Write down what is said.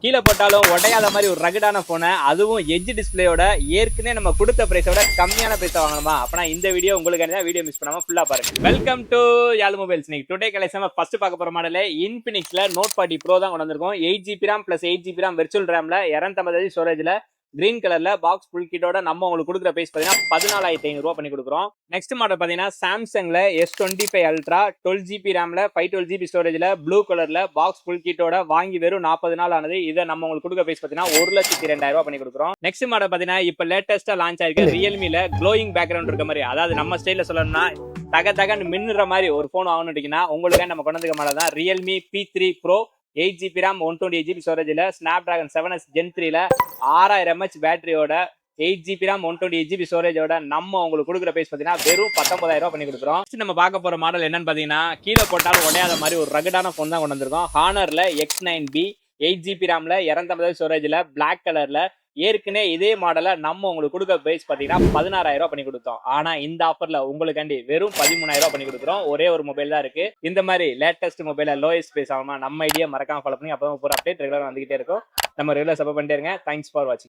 கீழே போட்டாலும் உடையாத மாதிரி ஒரு ரகடான போனை, அதுவும் எட்ஜ் டிஸ்பிளேயோட ஏற்கனவே நம்ம கொடுத்த பிரைஸோட கம்மியான பிரைஸ் வாங்கணுமா? அப்பனா இந்த வீடியோ உங்களுக்கு வீடியோ மிஸ் பண்ணாம ஃபுல்லா பாருங்க. Welcome to Yazh Mobiles. இன்னைக்கு டுடே கலெக்ஷன் ஃபர்ஸ்ட் பார்க்க போற மாடல் இன்ஃபினிக்ஸ்ல நோட் 40 ப்ரோ தான் கொண்டு வந்திருக்கோம். 8GB RAM + 8GB RAM virtual ரேம்ல 250 ஸ்டோரேஜ்ல கிரீன் கலர்ல பாக்ஸ் ஃபுல் கிட்டோட நம்ம உங்களுக்கு கொடுக்குற பிரைஸ் பாத்தீங்கன்னா 14,500 பண்ணி கொடுக்குறோம். நெக்ஸ்ட் மாடல் பாத்தீங்கன்னா சாம்சங்ல S25 Ultra 12GB ரேம்ல 512GB ஸ்டோரேஜ்ல ப்ளூ கலர்ல பாக்ஸ் ஃபுல் கிட்டோட வாங்கி வெறும் 40 நாள் ஆனது. இதை நம்ம உங்களுக்கு கொடுக்குற பிரைஸ் பாத்தீங்கன்னா 1,02,000 பண்ணி கொடுக்குறோம். நெக்ஸ்ட் மாடல் பாத்தீங்கன்னா இப்ப லேட்டஸ்டா லான்ச் ஆயிருக்கு ரியல்மில க்ளோயிங் பேக்ரவுண்ட் இருக்க மாதிரி, அதாவது நம்ம ஸ்டைல சொல்லணும்னா தகன்னு மின்னுற மாதிரி ஒரு போன் வாங்கணுட்டீங்கன்னா உங்களுக்கு நம்ம கொண்டு வந்த மாடல் தான் Realme P3 Pro. 8GB RAM 128GB ஸ்டோரேஜ்ல Snapdragon 7S Gen 3ல 6000 mAh பேட்டரியோட 8GB RAM 128GB ஸ்டோரேஜோட நம்ம உங்களுக்கு கொடுக்குற பிரைஸ் பாத்தீங்கன்னா வெறும் 19,000 பண்ணி கொடுக்குறோம். நம்ம பார்க்க போற மாடல் என்னன்னு பாத்தீங்கன்னா கீழே போட்டாலும் உடையாத மாதிரி ஒரு ரகடான போன் தான் கொண்டு வந்திருக்கோம். ஹானர்ல X9B 8GB RAMல 250 ஸ்டோரேஜ்ல பிளாக் கலர்ல ஏற்கனவே இதே மாடலை நம்ம உங்களுக்கு கொடுக்க பிரைஸ் பாத்தீங்கன்னா 16,000 பண்ணி கொடுத்தோம். ஆனா இந்த ஆஃபர்ல உங்களுக்காண்டி வெறும் 13,000 பண்ணி கொடுக்குறோம். ஒரே ஒரு மொபைல் தான் இருக்கு. இந்த மாதிரி லேட்டஸ்ட் மொபைல லோயஸ்ட் பிரைஸ் ஆகுமா நம்ம ஐடியா மறக்காம ஃபாலோ பண்ணி அப்போ போற அப்டேட் ரெகுலரா வந்துகிட்டே இருக்கும். நம்ம ரெகுலர் சப்போர்ட் பண்ணிட்டே இருங்க. தேங்க்ஸ் ஃபார் வாட்சிங்.